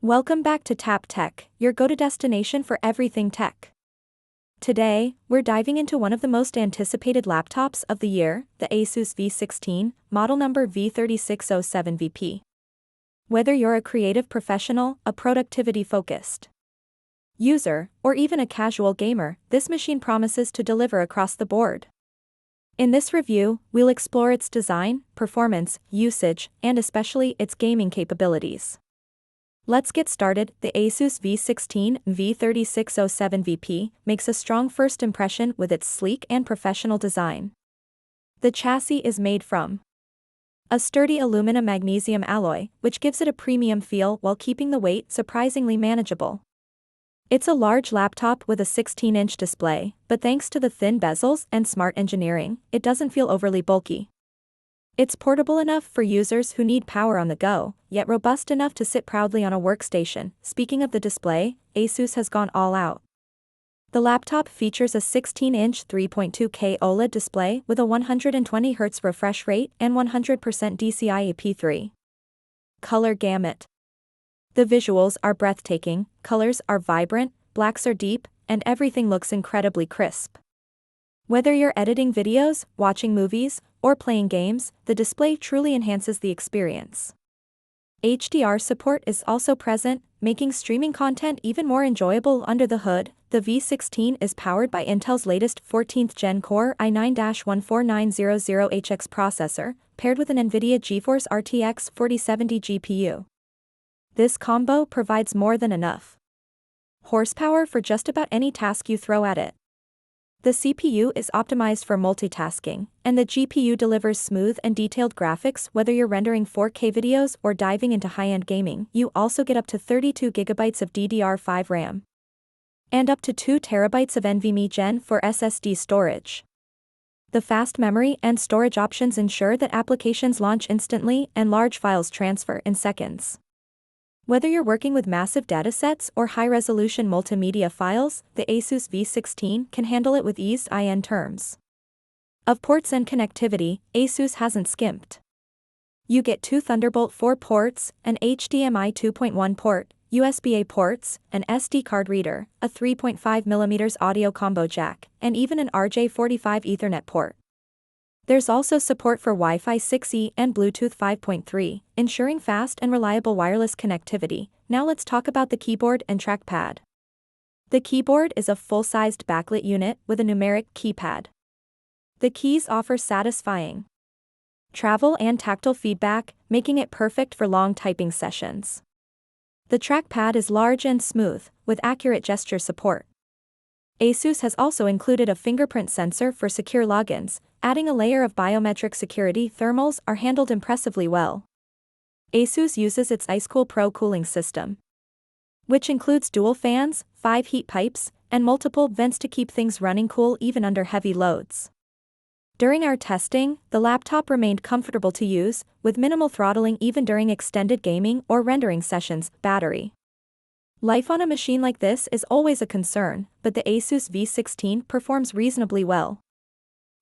Welcome back to Tap Tech, your go-to destination for everything tech. Today, we're diving into one of the most anticipated laptops of the year, the ASUS V16, model number V3607VP. Whether you're a creative professional, a productivity-focused user, or even a casual gamer, this machine promises to deliver across the board. In this review, we'll explore its design, performance, usage, and especially its gaming capabilities. Let's get started. The ASUS V16 V3607VP makes a strong first impression with its sleek and professional design. The chassis is made from a sturdy aluminum-magnesium alloy, which gives it a premium feel while keeping the weight surprisingly manageable. It's a large laptop with a 16-inch display, but thanks to the thin bezels and smart engineering, it doesn't feel overly bulky. It's portable enough for users who need power on the go, yet robust enough to sit proudly on a workstation. Speaking of the display, ASUS has gone all out. The laptop features a 16-inch 3.2K OLED display with a 120Hz refresh rate and 100% DCI-IP3 color gamut. The visuals are breathtaking, colors are vibrant, blacks are deep, and everything looks incredibly crisp. Whether you're editing videos, watching movies, or playing games, the display truly enhances the experience. HDR support is also present, making streaming content even more enjoyable under the hood. The V16 is powered by Intel's latest 14th Gen Core i9-14900HX processor, paired with an NVIDIA GeForce RTX 4070 GPU. This combo provides more than enough horsepower for just about any task you throw at it. The CPU is optimized for multitasking, and the GPU delivers smooth and detailed graphics whether you're rendering 4K videos or diving into high-end gaming. You also get up to 32GB of DDR5 RAM and up to 2TB of NVMe Gen 4 SSD storage. The fast memory and storage options ensure that applications launch instantly and large files transfer in seconds. Whether you're working with massive datasets or high-resolution multimedia files, the ASUS V16 can handle it with ease. In terms of ports and connectivity, ASUS hasn't skimped. You get 2 Thunderbolt 4 ports, an HDMI 2.1 port, USB-A ports, an SD card reader, a 3.5mm audio combo jack, and even an RJ45 Ethernet port. There's also support for Wi-Fi 6E and Bluetooth 5.3, ensuring fast and reliable wireless connectivity. Now let's talk about the keyboard and trackpad. The keyboard is a full-sized backlit unit with a numeric keypad. The keys offer satisfying travel and tactile feedback, making it perfect for long typing sessions. The trackpad is large and smooth, with accurate gesture support. ASUS has also included a fingerprint sensor for secure logins, adding a layer of biometric security. Thermals are handled impressively well. ASUS uses its IceCool Pro cooling system, which includes dual fans, 5 heat pipes, and multiple vents to keep things running cool even under heavy loads. During our testing, the laptop remained comfortable to use, with minimal throttling even during extended gaming or rendering sessions. Battery life on a machine like this is always a concern, but the ASUS V16 performs reasonably well.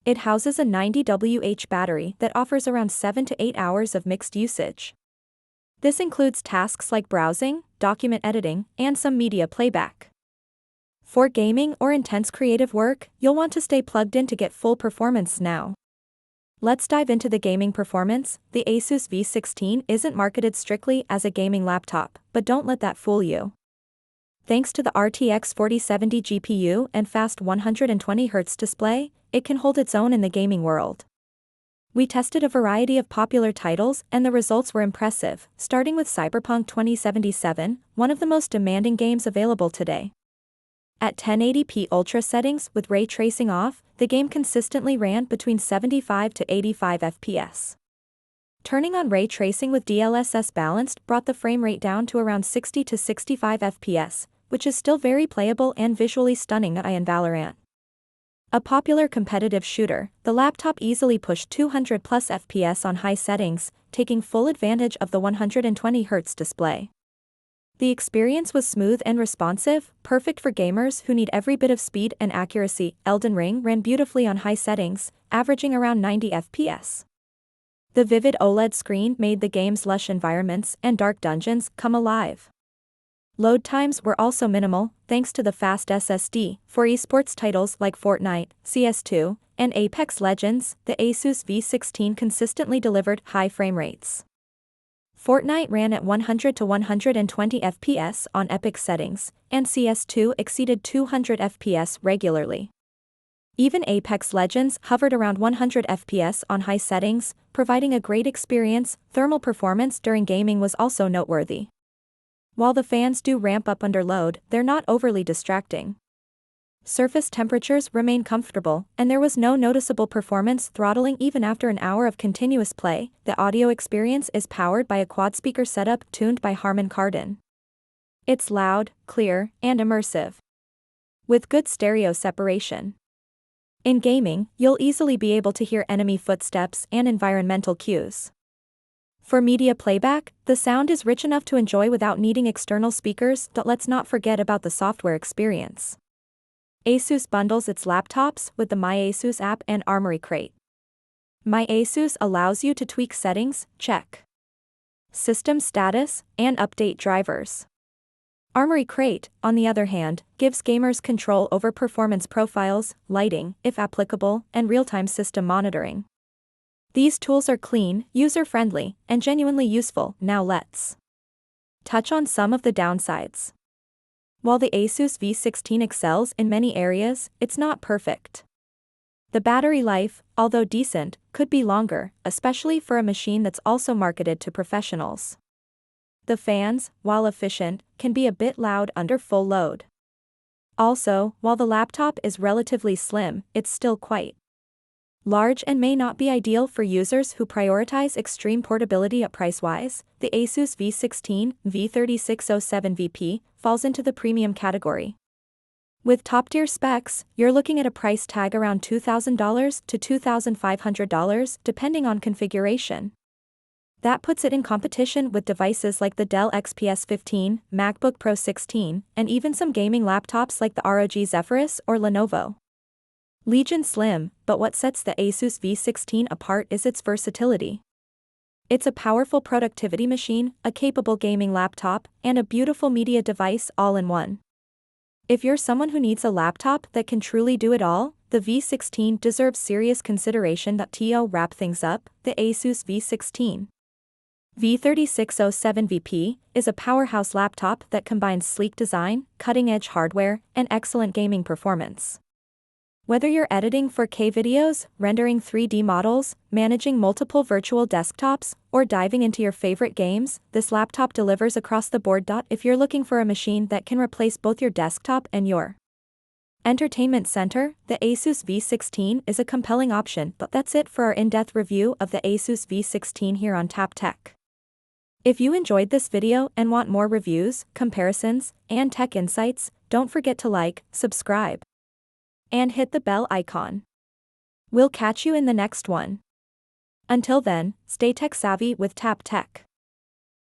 It houses a 90Wh battery that offers around 7 to 8 hours of mixed usage. This includes tasks like browsing, document editing, and some media playback. For gaming or intense creative work, you'll want to stay plugged in to get full performance now. Let's dive into the gaming performance. The ASUS V16 isn't marketed strictly as a gaming laptop, but don't let that fool you. Thanks to the RTX 4070 GPU and fast 120Hz display, it can hold its own in the gaming world. We tested a variety of popular titles and the results were impressive, starting with Cyberpunk 2077, one of the most demanding games available today. At 1080p Ultra settings with ray tracing off, the game consistently ran between 75 to 85 FPS. Turning on ray tracing with DLSS balanced brought the frame rate down to around 60 to 65 FPS, which is still very playable and visually stunning. In Valorant, a popular competitive shooter, the laptop easily pushed 200+ FPS on high settings, taking full advantage of the 120Hz display. The experience was smooth and responsive, perfect for gamers who need every bit of speed and accuracy. Elden Ring ran beautifully on high settings, averaging around 90 FPS. The vivid OLED screen made the game's lush environments and dark dungeons come alive. Load times were also minimal, thanks to the fast SSD. For esports titles like Fortnite, CS2, and Apex Legends, the ASUS V16 consistently delivered high frame rates. Fortnite ran at 100 to 120 FPS on epic settings, and CS2 exceeded 200 FPS regularly. Even Apex Legends hovered around 100 FPS on high settings, providing a great experience. Thermal performance during gaming was also noteworthy. While the fans do ramp up under load, they're not overly distracting. Surface temperatures remain comfortable, and there was no noticeable performance throttling even after an hour of continuous play. The audio experience is powered by a quad-speaker setup tuned by Harman Kardon. It's loud, clear, and immersive, with good stereo separation. In gaming, you'll easily be able to hear enemy footsteps and environmental cues. For media playback, the sound is rich enough to enjoy without needing external speakers. But let's not forget about the software experience. ASUS bundles its laptops with the MyASUS app and Armoury crate. MyASUS allows you to tweak settings, check system status, and update drivers. Armoury crate, on the other hand, gives gamers control over performance profiles, lighting, if applicable, and real-time system monitoring. These tools are clean, user-friendly, and genuinely useful. Now let's touch on some of the downsides. While the ASUS V16 excels in many areas, it's not perfect. The battery life, although decent, could be longer, especially for a machine that's also marketed to professionals. The fans, while efficient, can be a bit loud under full load. Also, while the laptop is relatively slim, it's still quite large and may not be ideal for users who prioritize extreme portability. Price-wise, the ASUS V16 V3607VP falls into the premium category. With top-tier specs, you're looking at a price tag around $2,000 to $2,500 depending on configuration. That puts it in competition with devices like the Dell XPS 15, MacBook Pro 16, and even some gaming laptops like the ROG Zephyrus or Lenovo Legion Slim. But what sets the ASUS V16 apart is its versatility. It's a powerful productivity machine, a capable gaming laptop, and a beautiful media device all in one. If you're someone who needs a laptop that can truly do it all, the V16 deserves serious consideration. To wrap things up, the ASUS V16 V3607VP is a powerhouse laptop that combines sleek design, cutting-edge hardware, and excellent gaming performance. Whether you're editing 4K videos, rendering 3D models, managing multiple virtual desktops, or diving into your favorite games, this laptop delivers across the board. If you're looking for a machine that can replace both your desktop and your entertainment center, the ASUS V16 is a compelling option. But that's it for our in-depth review of the ASUS V16 here on Tap Tech. If you enjoyed this video and want more reviews, comparisons, and tech insights, don't forget to like, subscribe, and hit the bell icon. We'll catch you in the next one. Until then, stay tech savvy with Tap Tech.